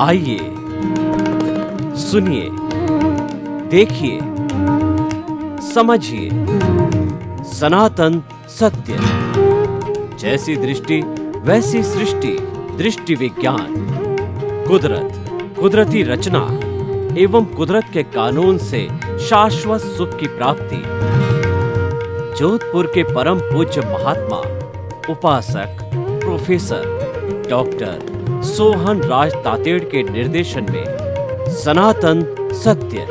आइए, सुनिए, देखिए, समझिए सनातन सत्य। जैसी दृष्टि वैसी सृष्टि, दृष्टि विज्ञान। कुदरत, कुदरती रचना एवं कुदरत के कानून से शाश्वत सुख की प्राप्ति। जोधपुर के परम पूज्य महात्मा उपासक प्रोफेसर डॉक्टर सोहन राज तातेड़ के निर्देशन में सनातन सत्य।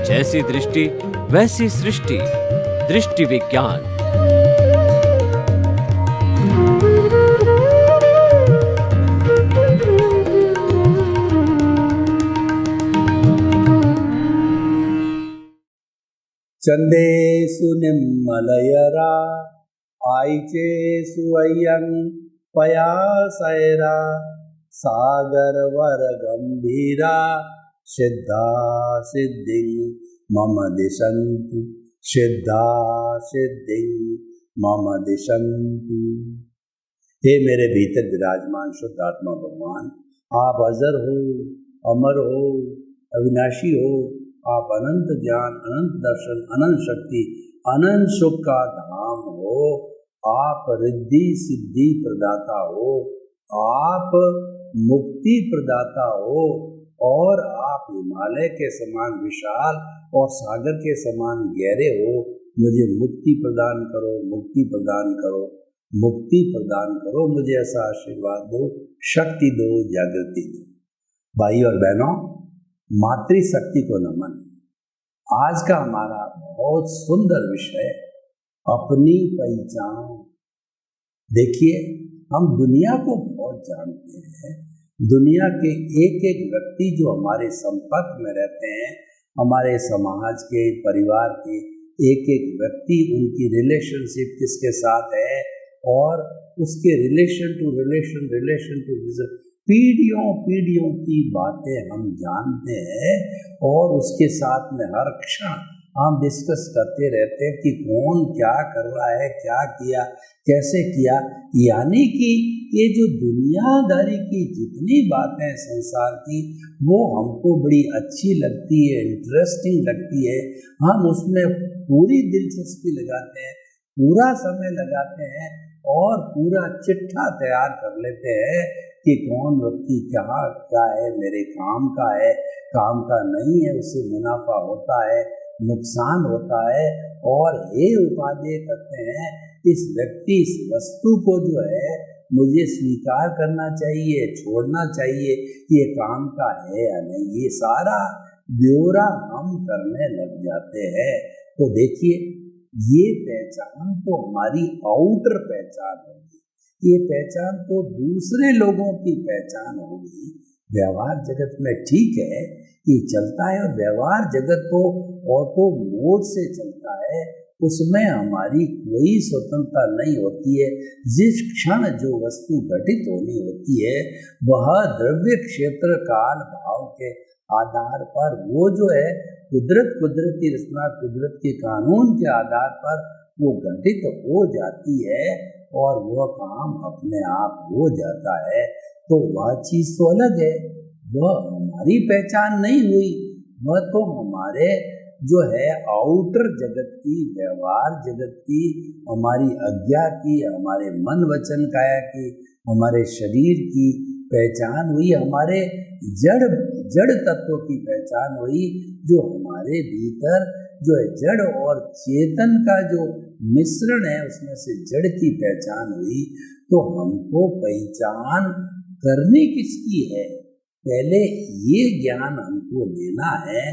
जैसी दृष्टि वैसी सृष्टि, दृष्टि विज्ञान। चंदेषु निम्मलयरा आयिचेषु अय्यं पयासैरा सागरवर गंभीरा सिद्धा सिद्धि मम दिशन्तु सिद्धा सिद्धि मम दिशन्तु। हे मेरे भीतर विराजमान शुद्ध आत्मा भगवान, आप अजर हो, अमर हो, अविनाशी हो। आप अनंत ज्ञान, अनंत दर्शन, अनंत शक्ति, अनंत सुख का धाम हो। आप रिद्धि सिद्धि प्रदाता हो, आप मुक्ति प्रदाता हो, और आप हिमालय के समान विशाल और सागर के समान गहरे हो। मुझे मुक्ति प्रदान करो, मुक्ति प्रदान करो, मुक्ति प्रदान करो। मुझे ऐसा आशीर्वाद दो, शक्ति दो, जागृति दो। भाई और बहनों, मातृशक्ति को नमन। आज का हमारा बहुत सुंदर विषय अपनी पहचान। देखिए, हम दुनिया को बहुत जानते हैं। दुनिया के एक एक व्यक्ति जो हमारे संपर्क में रहते हैं, हमारे समाज के, परिवार के एक एक व्यक्ति, उनकी रिलेशनशिप किसके साथ है, और उसके रिलेशन टू पीढ़ियों पीढ़ियों की बातें हम जानते हैं, और उसके साथ में हर क्षण हम डिस्कस करते रहते हैं कि कौन क्या कर रहा है, क्या किया, कैसे किया। यानी कि ये जो दुनियादारी की जितनी बातें संसार की, वो हमको बड़ी अच्छी लगती है, इंटरेस्टिंग लगती है। हम उसमें पूरी दिलचस्पी लगाते हैं, पूरा समय लगाते हैं, और पूरा चिट्ठा तैयार कर लेते हैं कि कौन व्यक्ति क्या है, मेरे काम का है, काम का नहीं है, उससे मुनाफा होता है, नुकसान होता है, और ये उपादेय करते हैं इस व्यक्ति, इस वस्तु को जो है मुझे स्वीकार करना चाहिए, छोड़ना चाहिए, ये काम का है या नहीं। ये सारा ब्यौरा हम करने लग जाते हैं। तो देखिए, ये पहचान तो हमारी आउटर पहचान होगी, ये पहचान तो दूसरे लोगों की पहचान होगी। व्यवहार जगत में ठीक है, ये चलता है, और व्यवहार जगत तो ऑटो मोड से चलता है, उसमें हमारी कोई स्वतंत्रता नहीं होती है। जिस क्षण जो वस्तु घटित होनी होती है, वह द्रव्य क्षेत्र काल भाव के आधार पर वो जो है कुदरती रचना, कुदरत के कानून के आधार पर वो घटित हो जाती है, और वह काम अपने आप हो जाता है। तो वह चीज तो अलग है, वह हमारी पहचान नहीं हुई, वह तो हमारे जो है आउटर जगत की, व्यवहार जगत की, हमारी आज्ञा की, हमारे मन वचन काया की, हमारे शरीर की पहचान हुई, हमारे जड़ तत्व की पहचान हुई, जो हमारे भीतर जो है जड़ और चेतन का जो मिश्रण है, उसमें से जड़ की पहचान हुई। तो हमको पहचान करनी किसकी है? पहले ये ज्ञान हमको लेना है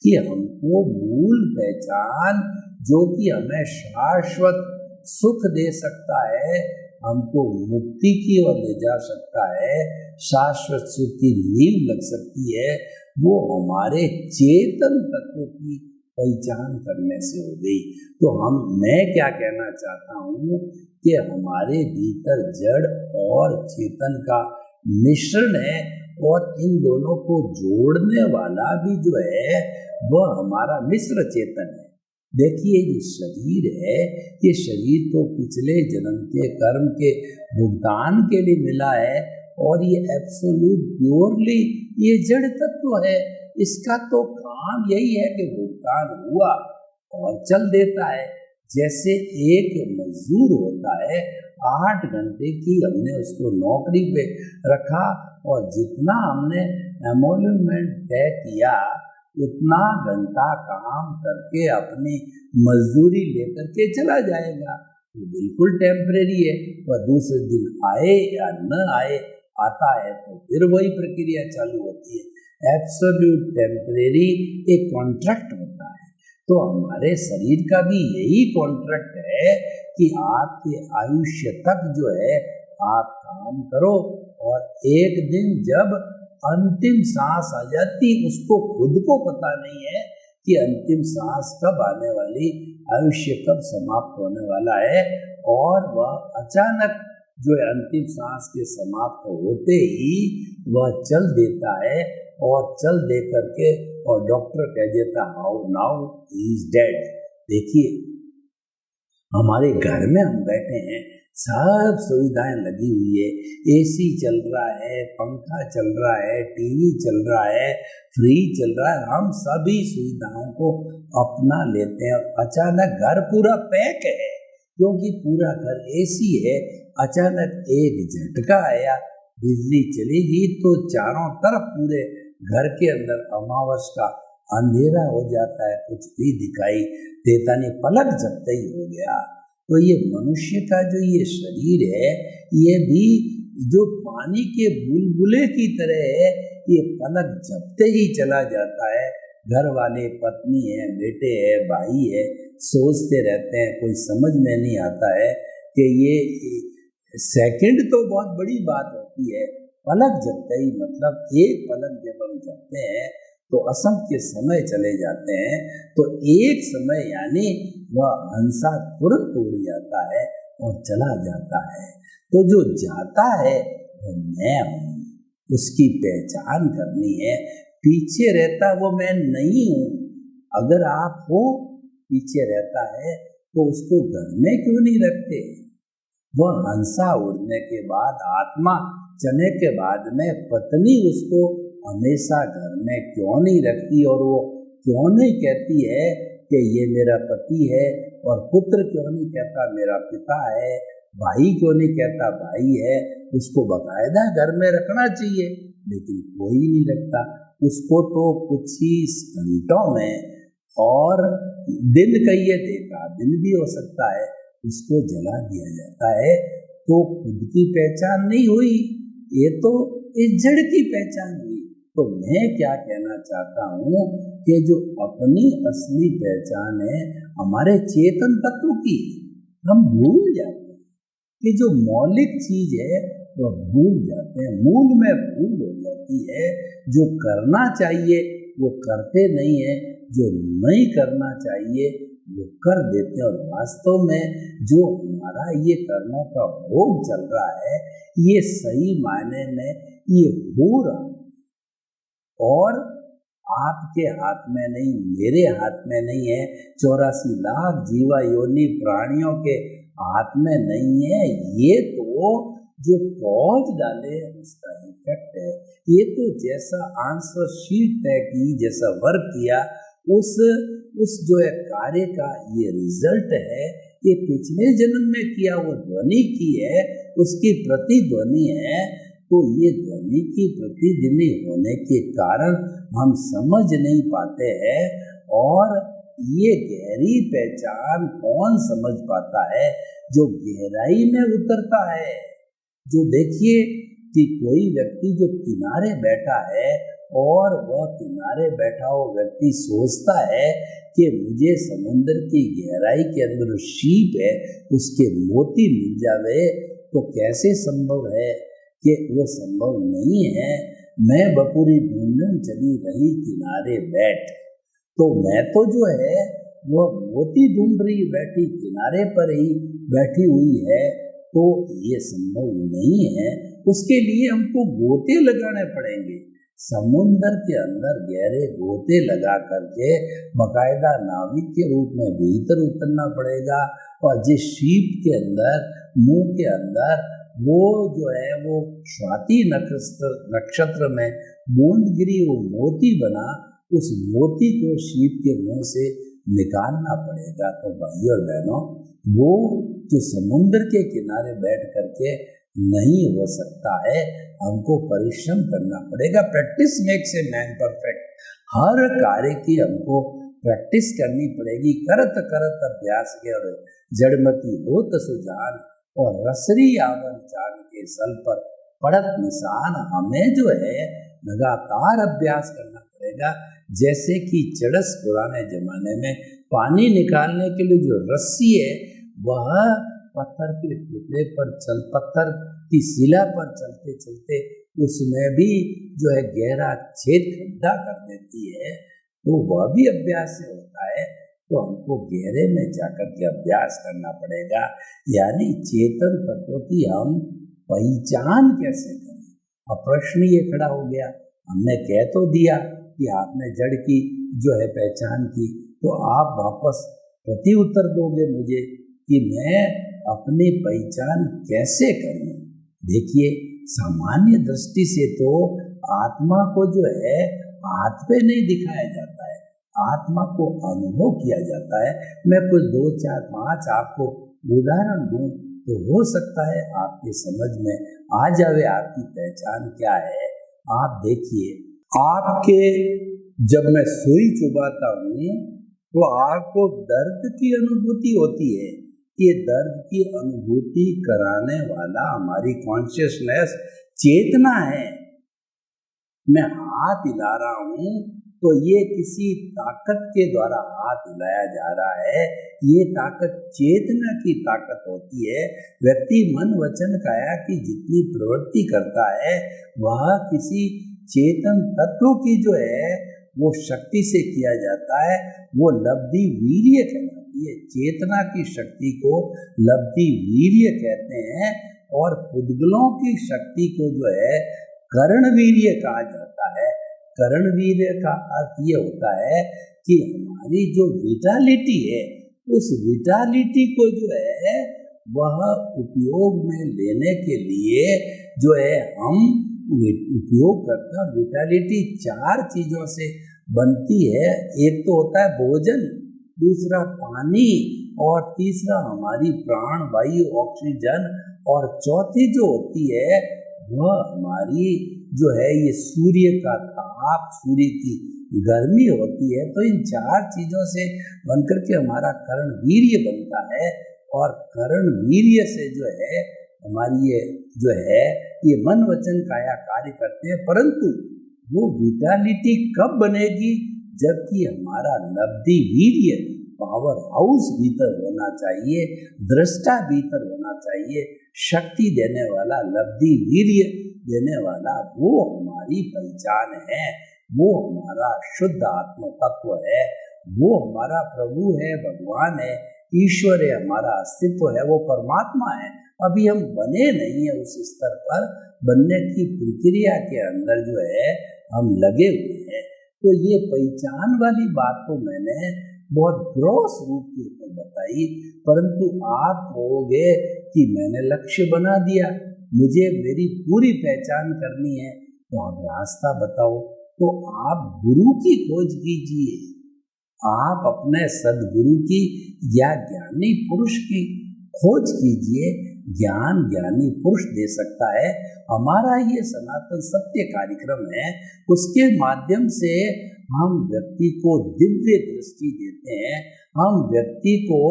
कि हमको मूल पहचान, जो कि हमें शाश्वत सुख दे सकता है, हमको मुक्ति की ओर ले जा सकता है, शाश्वत सुख की नींव लग सकती है, वो हमारे चेतन तत्व की पहचान करने से हो गई। तो मैं क्या कहना चाहता हूँ कि हमारे भीतर जड़ और चेतन का मिश्रण है, और इन दोनों को जोड़ने वाला भी जो है वह हमारा मिश्र चेतन है। देखिए, ये शरीर है, ये शरीर तो पिछले जन्म के कर्म के भुगतान के लिए मिला है, और ये एब्सोल्यूट प्योरली ये जड़ तत्व है। इसका तो काम यही है कि भुगतान हुआ और चल देता है। जैसे एक मजदूर होता है, 8 घंटे की हमने उसको नौकरी पे रखा और जितना हमने एमोल्यूमेंट तय किया उतना घंटा काम करके अपनी मजदूरी लेकर के चला जाएगा। वो बिल्कुल टेम्परेरी है। वह दूसरे दिन आए या न आए, आता है तो फिर वही प्रक्रिया चालू होती है। एब्सोल्यूट टेम्परेरी एक कॉन्ट्रैक्ट होता है। तो हमारे शरीर का भी यही कॉन्ट्रैक्ट है कि आपके आयुष्य तक जो है आप काम करो और एक दिन जब अंतिम सांस आ जाती, उसको खुद को पता नहीं है कि अंतिम सांस कब आने वाली, आयुष्य कब समाप्त होने वाला है। और वह अचानक जो है अंतिम सांस के समाप्त होते ही वह चल देता है और चल दे करके और डॉक्टर कह देता how now he is dead. देखिए हमारे घर में हम बैठे हैं, सब सुविधाएं लगी हुई है, एसी चल रहा है, पंखा चल रहा है, टीवी चल रहा है, फ्रिज चल रहा है, हम सभी सुविधाओं को अपना लेते हैं। अचानक घर पूरा पैक है क्योंकि पूरा घर एसी है। अचानक एक झटका आया, बिजली चलेगी तो चारों तरफ पूरे घर के अंदर अमावस का अंधेरा हो जाता है, कुछ भी दिखाई देता नहीं, पलक झपकते ही हो गया। तो ये मनुष्य का जो ये शरीर है ये भी जो पानी के बुलबुले की तरह है, ये पलक झपकते ही चला जाता है। घर वाले, पत्नी है, बेटे है, भाई है, सोचते रहते हैं, कोई समझ में नहीं आता है कि ये सेकंड तो बहुत बड़ी बात होती है, पलक झपकते ही मतलब एक पलक जब हम झपकते हैं तो असंख्य समय चले जाते हैं। तो एक समय यानी वह हंसा तुरंत उड़ जाता है और चला जाता है। तो जो जाता है वो मैं हूँ, उसकी पहचान करनी है। पीछे रहता वो मैं नहीं हूँ। अगर आप हो पीछे रहता है तो उसको घर में क्यों नहीं रखते? वह हंसा उड़ने के बाद, आत्मा चने के बाद में पत्नी उसको हमेशा घर में क्यों नहीं रखती और वो क्यों नहीं कहती है कि ये मेरा पति है, और पुत्र क्यों नहीं कहता मेरा पिता है, भाई क्यों नहीं कहता भाई है? उसको बकायदा घर में रखना चाहिए, लेकिन कोई नहीं रखता। उसको तो कुछ ही घंटों में, और दिन कहिए देखा दिन भी हो सकता है, उसको जला दिया जाता है। तो खुद की पहचान नहीं हुई, ये तो इस जड़ की पहचान हुई। तो मैं क्या कहना चाहता हूँ कि जो अपनी असली पहचान है हमारे चेतन तत्व की, हम भूल जाते हैं कि जो मौलिक चीज है वह भूल जाते हैं, मूल में भूल हो जाती है। जो करना चाहिए वो करते नहीं है, जो नहीं करना चाहिए वो कर देते हैं। और वास्तव में जो हमारा ये कर्मों का भोग चल रहा है ये सही मायने में ये हो रहा है, और आपके हाथ में नहीं, मेरे हाथ में नहीं है, 84 लाख जीवा योनि प्राणियों के हाथ में नहीं है। ये तो जो पहुंच डाले उसका इफेक्ट है। ये तो जैसा आंसर शीट तय की, जैसा वर्क किया, उस जो है कार्य का ये रिजल्ट है। ये पिछले जन्म में किया वो ध्वनि की है, उसकी प्रतिध्वनि है। तो ये ध्वनि की प्रतिध्वनि होने के कारण हम समझ नहीं पाते हैं। और ये गहरी पहचान कौन समझ पाता है? जो गहराई में उतरता है। जो देखिए कि कोई व्यक्ति जो किनारे बैठा है और वह किनारे बैठा हुआ व्यक्ति सोचता है कि मुझे समुद्र की गहराई के अंदर शीप है, उसके मोती मिल जावे, तो कैसे संभव है कि वो संभव नहीं है। मैं बपुरी ढूंढन चली रही किनारे बैठ, तो मैं तो जो है वो मोती ढूंढ रही बैठी किनारे पर ही बैठी हुई है, तो ये संभव नहीं है। उसके लिए हमको गोते लगाने पड़ेंगे, समुद्र के अंदर गहरे गोते लगा करके बकायदा नाविक के रूप में भीतर उतरना पड़ेगा। और जिस शीप के अंदर, मुंह के अंदर वो जो है वो स्वाति नक्षत्र में मूंदगिरी वो मोती बना, उस मोती को शिव के मुंह से निकालना पड़ेगा। तो भाइयों और बहनों, वो जो समुद्र के किनारे बैठ करके नहीं हो सकता है, हमको परिश्रम करना पड़ेगा। Practice makes a man perfect. हर कार्य की हमको प्रैक्टिस करनी पड़ेगी। करत करत अभ्यास के और जड़मती होत सुजान, और रसरी आवन जान के सल पर पड़त निशान। हमें जो है लगातार अभ्यास करना पड़ेगा। जैसे कि चरस पुराने जमाने में पानी निकालने के लिए जो रस्सी है, वह पत्थर के टुकड़े पर पत्थर की शिला पर चलते चलते उसमें भी जो है गहरा छेद खड्डा कर देती है। तो वह भी अभ्यास से होता है। तो हमको गहरे में जाकर के अभ्यास करना पड़ेगा। यानी चेतन तत्व की हम पहचान कैसे करें। अब प्रश्न ये खड़ा हो गया, हमने कह तो दिया कि आपने जड़ की जो है पहचान की, तो आप वापस प्रति उत्तर दोगे मुझे कि मैं अपनी पहचान कैसे करूं। देखिए, सामान्य दृष्टि से तो आत्मा को जो है हाथ पे नहीं दिखाया जाता है, आत्मा को अनुभव किया जाता है। मैं कुछ 2, 4, 5 आपको उदाहरण दूं तो हो सकता है आपके समझ में आ जावे आपकी पहचान क्या है। आप देखिए, आपके जब मैं सुई चुभाता हूँ तो आपको दर्द की अनुभूति होती है। ये दर्द की अनुभूति कराने वाला हमारी कॉन्शियसनेस चेतना है। मैं हाथ हिला रहा हूँ तो ये किसी ताकत के द्वारा हाथ हिलाया जा रहा है। ये ताकत चेतना की ताकत होती है। व्यक्ति मन वचन काया की जितनी प्रवृत्ति करता है वह किसी चेतन तत्व की जो है वो शक्ति से किया जाता है। वो लब्धि वीर्य कहलाती है। चेतना की शक्ति को लब्धि वीर्य कहते हैं, और पुद्गलों की शक्ति को जो है कर्ण वीर्य कहा जाता है। कर्ण वीर्य का अर्थ ये होता है कि हमारी जो विटालिटी है, उस विटालिटी को जो है वह उपयोग में लेने के लिए जो है हम उपयोग करते हैं। विटालिटी 4 चीजों से बनती है। एक तो होता है भोजन, दूसरा पानी, और तीसरा हमारी प्राण वायु ऑक्सीजन, और चौथी जो होती है वह हमारी जो है ये सूर्य का ताप, सूर्य की गर्मी होती है। तो इन 4 चीजों से बनकर के हमारा कर्ण वीर्य बनता है, और कर्ण वीर्य से जो है हमारी ये जो है ये मन वचन काया कार्य करते हैं। परंतु वो विटालिटी कब बनेगी, जबकि हमारा लब्धि वीर्य पावर हाउस भीतर होना चाहिए, दृष्टा भीतर होना चाहिए। शक्ति देने वाला, लब्धि वीर्य देने वाला, वो हमारी पहचान है। वो हमारा शुद्ध आत्म तत्व है। वो हमारा प्रभु है, भगवान है, ईश्वर है, हमारा अस्तित्व है, वो परमात्मा है। अभी हम बने नहीं है उस स्तर पर। बनने की प्रक्रिया के अंदर जो है हम लगे हुए हैं। तो ये पहचान वाली बात तो मैंने बहुत ग्रॉस रूप के ऊपर बताई, परंतु आप कहोगे कि मैंने लक्ष्य बना दिया, मुझे मेरी पूरी पहचान करनी है, तो आप रास्ता बताओ। तो आप गुरु की खोज कीजिए। आप अपने सदगुरु की या ज्ञानी पुरुष की खोज कीजिए। ज्ञान ज्ञानी पुरुष दे सकता है। हमारा ये सनातन सत्य कार्यक्रम है, उसके माध्यम से हम व्यक्ति को दिव्य दृष्टि देते हैं। हम व्यक्ति को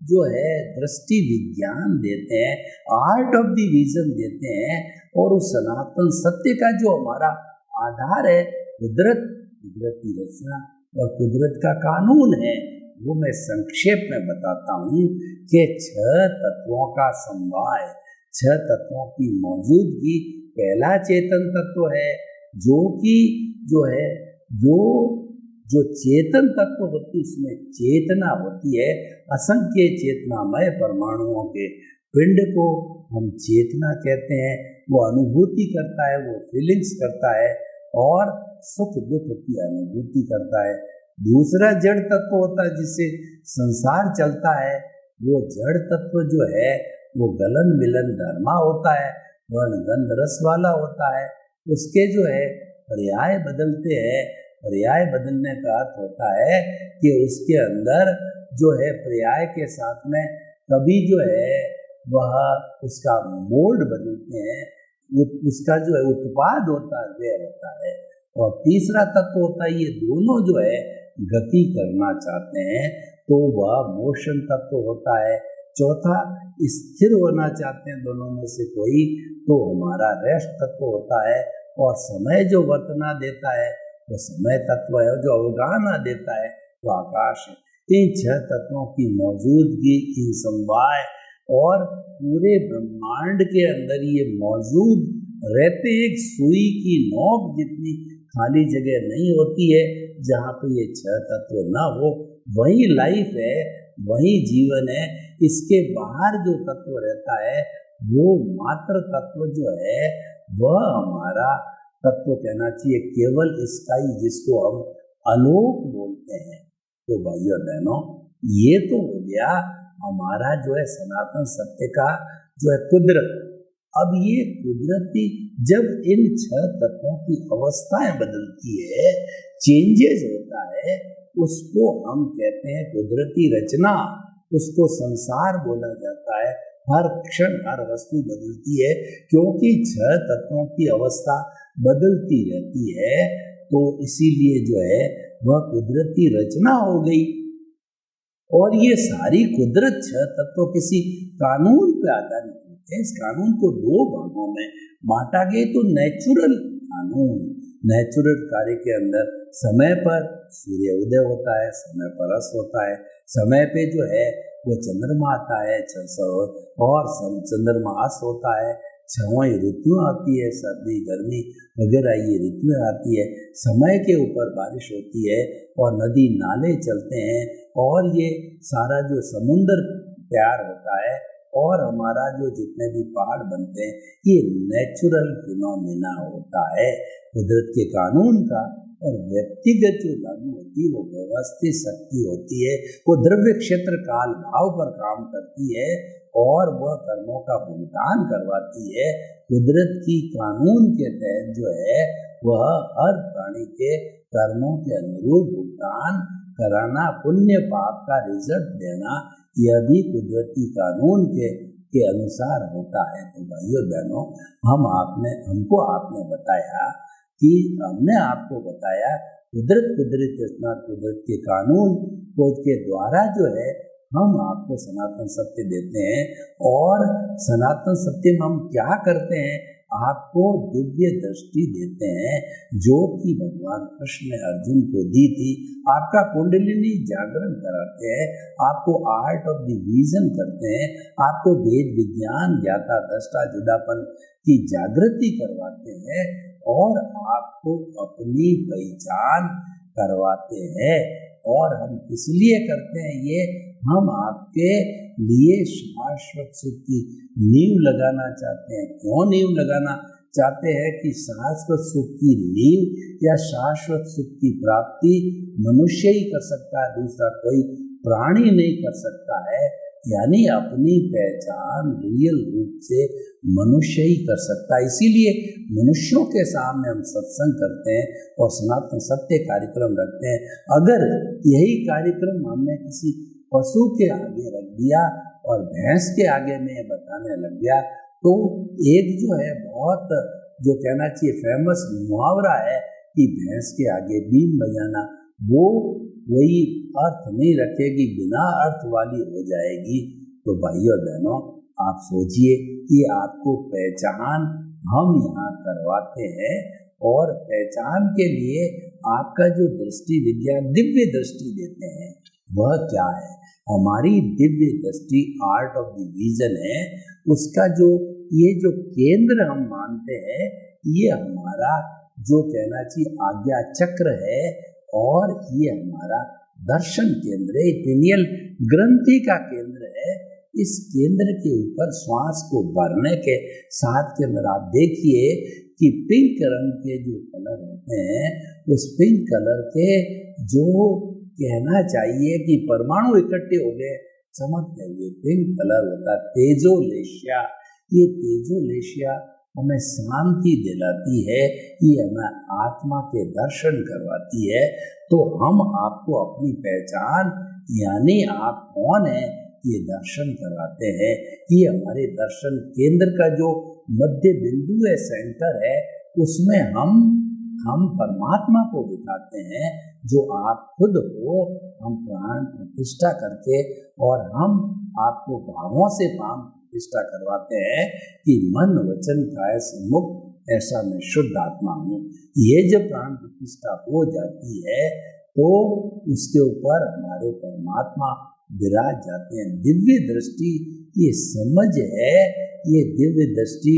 जो है दृष्टि विज्ञान देते हैं, आर्ट ऑफ द विजन देते हैं। और उस सनातन सत्य का जो हमारा आधार है कुदरत, कुदरती रचना और कुदरत का कानून है, वो मैं संक्षेप में बताता हूँ कि 6 तत्वों का समवाय, 6 तत्वों की मौजूदगी पहला चेतन तत्व है, जो कि जो है जो चेतन तत्व होती है उसमें चेतना होती है। असंख्य चेतनामय परमाणुओं के पिंड को हम चेतना कहते हैं। वो अनुभूति करता है, वो फीलिंग्स करता है और सुख दुख की अनुभूति करता है। दूसरा जड़ तत्व होता है जिससे संसार चलता है। वो जड़ तत्व जो है वो गलन मिलन धर्मा होता है, वर्ण गंध रस वाला होता है। उसके जो है पर्याय बदलते हैं। पर्याय बदलने का अर्थ होता है कि उसके अंदर जो है पर्याय के साथ में कभी जो है वह उसका मोल्ड बदलते हैं, उसका जो है उत्पाद होता है वे होता है। और तीसरा तत्व होता है, ये दोनों जो है गति करना चाहते हैं तो वह मोशन तत्व होता है। चौथा स्थिर होना चाहते हैं दोनों में से कोई तो हमारा रेस्ट तत्व होता है। और समय जो वर्तना देता है वो समय तत्व है, जो अवगाहना देता है वो आकाश है। इन 6 तत्वों की मौजूदगी, इन समवाय और पूरे ब्रह्मांड के अंदर ये मौजूद रहते। एक सुई की नोक जितनी खाली जगह नहीं होती है जहाँ पे ये 6 तत्व ना हो, वही लाइफ है, वही जीवन है। इसके बाहर जो तत्व रहता है वो मात्र तत्व जो है वह हमारा तत्व कहना चाहिए, केवल इसका ही, जिसको हम अलोक बोलते हैं। तो भाइयों बहनों, ये तो हो गया हमारा जो है सनातन सत्य का जो है कुदरत। अब ये कुदरती जब इन 6 तत्वों की अवस्थाएं बदलती है, चेंजेस होता है, उसको हम कहते हैं कुदरती रचना, उसको संसार बोला जाता है। हर क्षण हर वस्तु बदलती है क्योंकि 6 तत्वों की अवस्था बदलती रहती है, तो इसीलिए जो है वह कुदरती रचना हो गई। और ये सारी कुदरत 6 तत्व किसी कानून पे आधारित होते हैं। इस कानून को 2 भागों में बांटा गया। तो नेचुरल कानून, नेचुरल कार्य के अंदर समय पर सूर्य उदय होता है, समय पर अस्त होता है, समय पे जो है वो चंद्रमा आता है और चंद्रमा अस्त होता है। 6 ऋतुएं आती है, सर्दी गर्मी वगैरह ये ऋतुएं आती है। समय के ऊपर बारिश होती है और नदी नाले चलते हैं और ये सारा जो समुद्र तैयार होता है और हमारा जो जितने भी पहाड़ बनते हैं, ये नेचुरल फिनोमिना होता है कुदरत के कानून का। और व्यक्तिगत जो लागू होती है वो व्यवस्थित शक्ति होती है, वो द्रव्य क्षेत्र काल भाव पर काम करती है और वह कर्मों का भुगतान करवाती है। कुदरत की कानून के तहत जो है वह हर प्राणी के कर्मों के अनुरूप भुगतान कराना, पुण्य पाप का रिजल्ट देना, यह भी कुदरती कानून के अनुसार होता है। तो भाइयों बहनों, हमको आपने बताया कि हमने आपको बताया कुदरत रचना, कुदरत के कानून के द्वारा जो है हम आपको सनातन सत्य देते हैं। और सनातन सत्य में हम क्या करते हैं, आपको दिव्य दृष्टि देते हैं जो कि भगवान कृष्ण ने अर्जुन को दी थी। आपका कुंडलिनी जागरण कराते हैं, आपको आर्ट ऑफ द विजन करते हैं, आपको वेद विज्ञान ज्ञाता दृष्टा जुदापन की जागृति करवाते हैं और आपको अपनी पहचान करवाते हैं। और हम किस लिए करते हैं ये, हम आपके लिए शाश्वत सुख की नींव लगाना चाहते हैं। क्यों नींव लगाना चाहते हैं कि शाश्वत सुख की नींव या शाश्वत सुख की प्राप्ति मनुष्य ही कर सकता है, दूसरा कोई प्राणी नहीं कर सकता है। यानी अपनी पहचान रियल रूप से मनुष्य ही कर सकता है। इसीलिए मनुष्यों के सामने हम सत्संग करते हैं और सनातन सत्य कार्यक्रम रखते हैं। अगर यही कार्यक्रम हमने किसी पशु के आगे रख दिया और भैंस के आगे में बताने लग गया तो एक जो है बहुत जो कहना चाहिए फेमस मुहावरा है कि भैंस के आगे बीन बजाना, वो वही अर्थ नहीं रखेगी, बिना अर्थ वाली हो जाएगी। तो भाइयों बहनों, आप सोचिए कि आपको पहचान हम यहाँ करवाते हैं और पहचान के लिए आपका जो दृष्टि विज्ञान दिव्य दृष्टि देते हैं वह क्या है। हमारी दिव्य दृष्टि आर्ट ऑफ द विजन है। उसका जो ये जो केंद्र हम मानते हैं, ये हमारा जो कहना चाहिए आज्ञा चक्र है और ये हमारा दर्शन केंद्र है, पिनियल ग्रंथि का केंद्र है। इस केंद्र के ऊपर श्वास को भरने के साथ के अंदर आप देखिए कि पिंक रंग के जो कलर होते हैं, उस पिंक कलर के जो कहना चाहिए कि परमाणु इकट्ठे हो गए चमकते हुए पिंक कलर होता है, तेजोलेशिया। ये तेजोलेशिया हमें शांति दिलाती है, ये हमें आत्मा के दर्शन करवाती है। तो हम आपको अपनी पहचान यानी आप कौन है ये दर्शन कराते हैं। ये हमारे दर्शन केंद्र का जो मध्य बिंदु है, सेंटर है, उसमें हम परमात्मा को दिखाते हैं जो आप खुद हो। हम प्राण प्रतिष्ठा करके और हम आपको भावों से प्राण प्रतिष्ठा करवाते हैं कि मन वचन काया से मुक्त ऐसा मैं शुद्ध आत्मा हूँ। ये जब प्राण प्रतिष्ठा हो जाती है तो उसके ऊपर हमारे परमात्मा विराज जाते हैं। दिव्य दृष्टि ये समझ है, ये दिव्य दृष्टि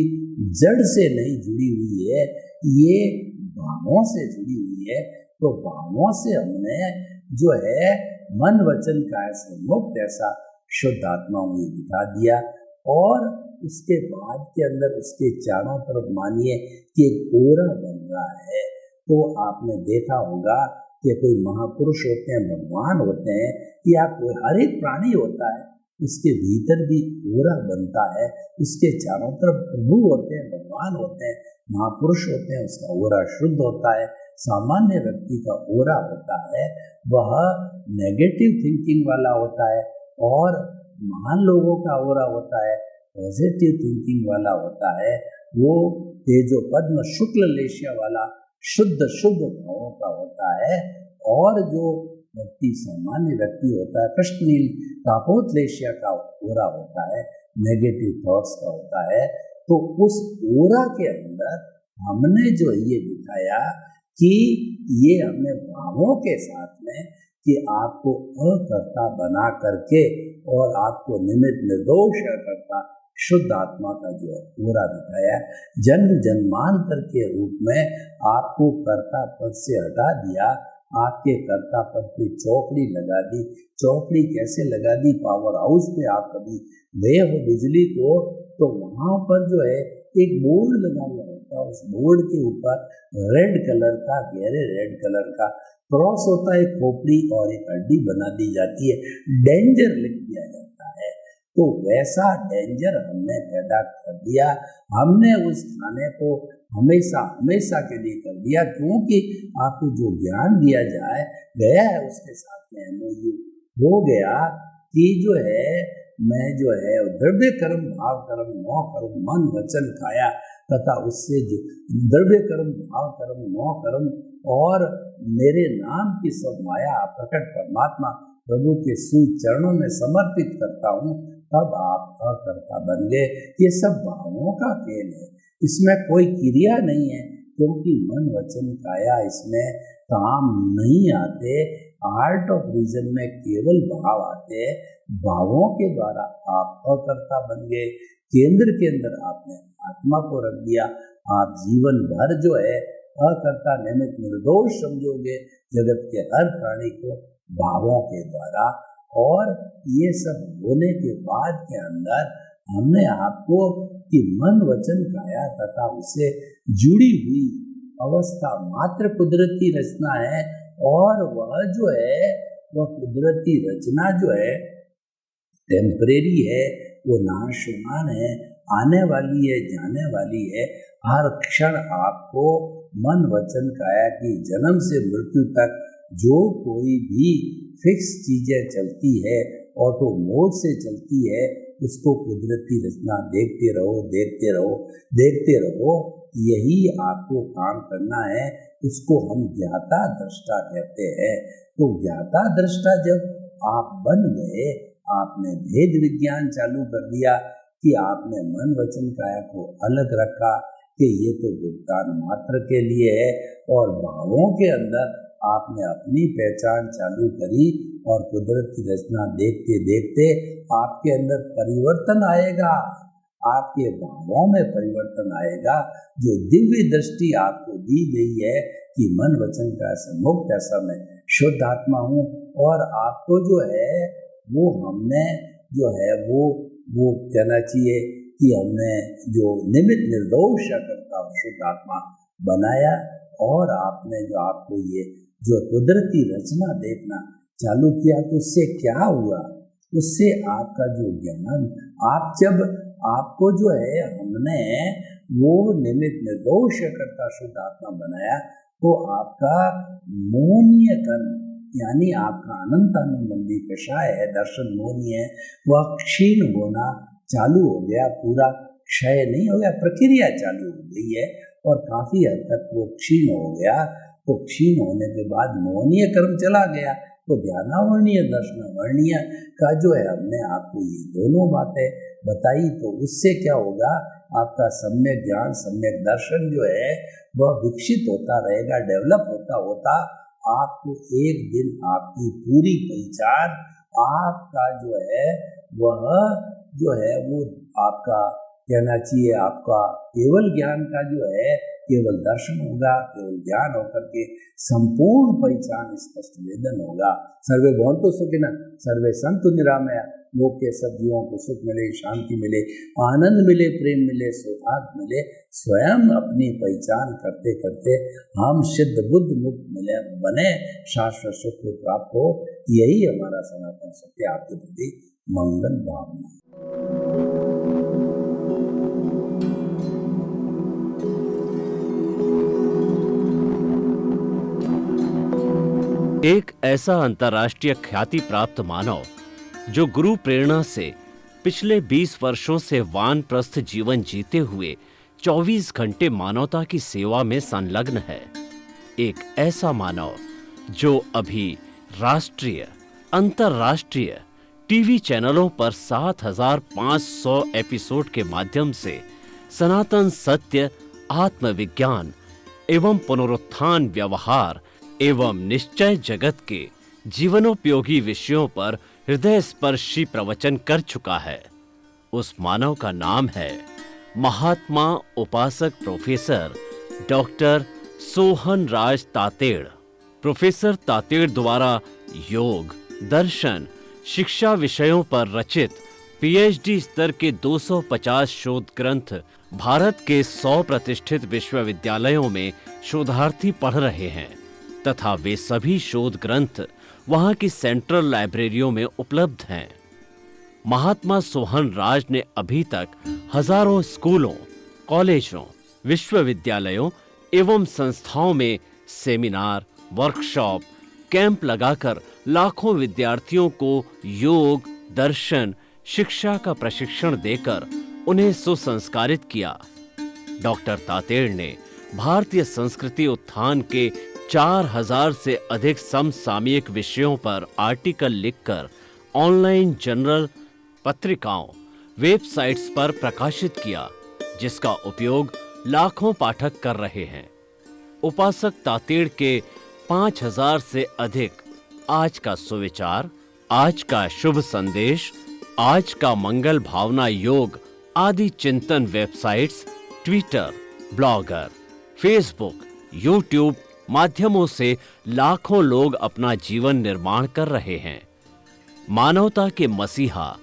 जड़ से नहीं जुड़ी हुई है, ये भावों से जुड़ी हुई है। तो भावों से हमने जो है मन वचन काया से मुक्त ऐसा शुद्ध आत्मा मुझे दिखा दिया। और उसके बाद के अंदर उसके चारों तरफ मानिए कि एक ओरा बन रहा है। तो आपने देखा होगा कि कोई महापुरुष होते हैं, भगवान होते हैं, या कोई हर एक प्राणी होता है, उसके भीतर भी ओरा बनता है। उसके चारों तरफ प्रभु होते हैं, भगवान होते हैं, महापुरुष होते हैं, उसका ओरा शुद्ध होता है। सामान्य व्यक्ति का ओरा होता है वह नेगेटिव थिंकिंग वाला होता है, और महान लोगों का ओरा होता है पॉजिटिव थिंकिंग वाला होता है। वो तेजो पद्म शुक्ल लेशिया वाला शुद्ध शुभ भावों का होता है। और जो व्यक्ति सामान्य व्यक्ति होता है कृष्णनील कापोत लेशिया का ओरा होता है, नेगेटिव थॉट्स का होता है। तो उस ओरा के अंदर हमने जो ये दिखाया कि ये हमने भावों के साथ में कि आपको अकर्ता बना करके और आपको निमित्त निर्दोष करता शुद्ध आत्मा का जो है पूरा दिखाया। जन्म जन्मांतर के रूप में आपको कर्ता पद से हटा दिया, आपके कर्ता पद पे चौकड़ी लगा दी। चौकड़ी कैसे लगा दी? पावर हाउस पे आप कभी गए हो बिजली को, तो वहाँ पर जो है एक बोर्ड लगा हुआ होता है, उस बोर्ड के ऊपर रेड कलर का, गहरे रेड कलर का क्रॉस होता है, खोपड़ी और एक हड्डी बना दी जाती है, डेंजर लिख दिया जाता है। तो वैसा डेंजर हमने पैदा कर दिया। हमने उस खाने को हमेशा हमेशा के लिए कर दिया, क्योंकि आपको जो ज्ञान दिया जाए गया है उसके साथ में एमओयू हो गया कि जो है मैं जो है द्रव्य कर्म भाव कर्म नौ कर्म मन वचन काया तथा उससे जो द्रव्य कर्म भाव कर्म नौ कर्म और मेरे नाम की सब माया प्रकट परमात्मा प्रभु के चरणों में समर्पित करता हूँ, तब आप अकर्ता बन गए। ये सब भावों का खेल है, इसमें कोई क्रिया नहीं है, क्योंकि मन वचन काया इसमें काम नहीं आते। आर्ट ऑफ रीजन में केवल भाव आते हैं। भावों के द्वारा आप अकर्ता बन गए। केंद्र के अंदर आपने आत्मा को रख दिया। आप जीवन भर जो है अकर्ता निमित्त निर्दोष समझोगे जगत के हर प्राणी को भावों के द्वारा। और ये सब होने के बाद के अंदर हमने आपको कि मन वचन काया तथा उससे जुड़ी हुई अवस्था मात्र कुदरती रचना है, और वह जो है वह कुदरती रचना जो है टेम्परेरी है, वो नाशवान है, आने वाली है, जाने वाली है। हर क्षण आपको मन वचन काया की जन्म से मृत्यु तक जो कोई भी फिक्स चीजें चलती है, ऑटो मोड से चलती है, उसको कुदरती रचना देखते रहो, देखते रहो, देखते रहो। यही आपको काम करना है। उसको हम ज्ञाता दृष्टा कहते हैं। तो ज्ञाता दृष्टा जब आप बन गए, आपने भेद विज्ञान चालू कर दिया कि आपने मन वचन काया को अलग रखा कि ये तो भुगतान मात्र के लिए है, और भावों के अंदर आपने अपनी पहचान चालू करी, और कुदरत की रचना देखते देखते आपके अंदर परिवर्तन आएगा, आपके भावों में परिवर्तन आएगा। जो दिव्य दृष्टि आपको दी गई है कि मन वचन का से मुक्त ऐसा मैं शुद्ध आत्मा हूँ, और आपको जो है वो हमने जो है वो कहना चाहिए कि हमने जो निमित्त निर्दोष करता शुद्ध आत्मा बनाया। और आपने जो आपको ये जो कुदरती रचना देखना चालू किया, तो उससे क्या हुआ उससे आपका जो ज्ञान, आप जब आपको जो है हमने वो निमित्त निर्दोष करता शुद्ध आत्मा बनाया, तो आपका मोनीय कर्म यानी आपका अनंतानुबंधी कषाय है, दर्शन मोनीय है, वह क्षीण होना चालू हो गया, पूरा क्षय नहीं हो गया, प्रक्रिया चालू हो गई है और काफी हद तक वो क्षीण हो गया। तो क्षीण होने के बाद मोहनीय कर्म चला गया, तो ज्ञानावर्णीय दर्शनावर्णीय का जो है हमने आपको ये दोनों बातें बताई, तो उससे क्या होगा, आपका सम्यक ज्ञान सम्यक दर्शन जो है वह विकसित होता रहेगा, डेवलप होता होता आपको एक दिन आपकी पूरी पहचान, आपका जो है वह जो है वो आपका कहना चाहिए आपका केवल ज्ञान का जो है केवल दर्शन होगा, केवल ज्ञान होकर के संपूर्ण पहचान स्पष्ट वेदन होगा। सर्वे भवन्तु सुखिनः, सर्वे सन्तु निरामया, लोक के सब जीवों को सुख मिले, शांति मिले, आनंद मिले, प्रेम मिले, सौभाग्य मिले, स्वयं अपनी पहचान करते करते हम सिद्ध बुद्ध मुक्त मिले बने, शाश्वत सुख को प्राप्त हो। यही हमारा सनातन सत्य आपके प्रति मंगल भावना। एक ऐसा अंतर्राष्ट्रीय ख्याति प्राप्त मानव जो गुरु प्रेरणा से पिछले 20 वर्षों से वानप्रस्थ जीवन जीते हुए 24 घंटे मानवता की सेवा में संलग्न है। एक ऐसा मानव जो अभी राष्ट्रीय, अंतर्राष्ट्रीय टीवी चैनलों पर 7,500 एपिसोड के माध्यम से सनातन सत्य, आत्मविज्ञान एवं पुनरुत्थान व्यवहार एवं निश्चय जगत के जीवनोपयोगी विषयों पर हृदय स्पर्शी प्रवचन कर चुका है। उस मानव का नाम है महात्मा उपासक प्रोफेसर डॉक्टर सोहन राज तातेड़। प्रोफेसर तातेड़ द्वारा योग, दर्शन, शिक्षा विषयों पर रचित पीएचडी स्तर के 250 शोध ग्रंथ भारत के 100 प्रतिष्ठित विश्वविद्यालयों में शोधार्थी पढ़ रहे हैं तथा वे सभी शोध ग्रंथ वहां की सेंट्रल लाइब्रेरियों में उपलब्ध हैं। महात्मा सोहन राज ने अभी तक हजारों स्कूलों, कॉलेजों, विश्वविद्यालयों एवं संस्थाओं में सेमिनार, वर्कशॉप, कैंप लगाकर लाखों विद्यार्थियों को योग, दर्शन, शिक्षा का प्रशिक्षण देकर उन्हें सुसंस्कारित किया। डॉक्टर तातेड़ ने भारतीय संस्कृति उत्थान के 4000 से अधिक समसामयिक विषयों पर आर्टिकल लिखकर ऑनलाइन जर्नल, पत्रिकाओं, वेबसाइट्स पर प्रकाशित किया, जिसका उपयोग लाखों पाठक कर रहे हैं। उपासक तातेड़ के 5000 से अधिक आज का सुविचार, आज का शुभ संदेश, आज का मंगल भावना योग आदि चिंतन websites, Twitter, blogger, Facebook, YouTube माध्यमों से लाखों लोग अपना जीवन निर्माण कर रहे हैं। मानवता के मसीहा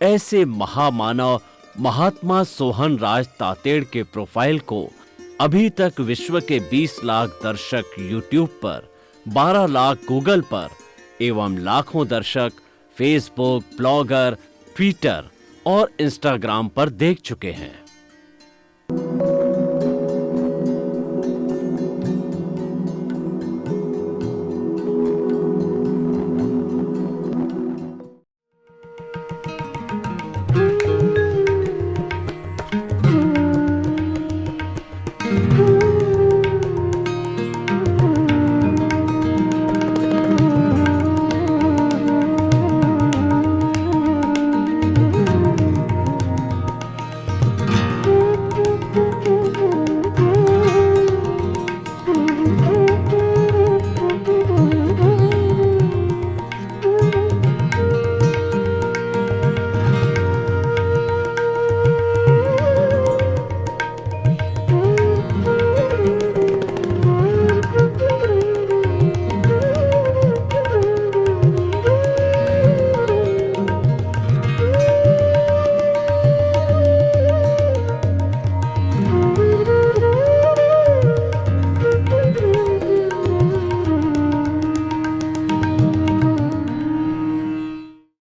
ऐसे महामानव महात्मा सोहन राज तातेड़ के प्रोफाइल को अभी तक विश्व के 20 लाख दर्शक यूट्यूब पर, 12 लाख गूगल पर एवं लाखों दर्शक फेसबुक, ब्लॉगर, ट्विटर और इंस्टाग्राम पर देख चुके हैं।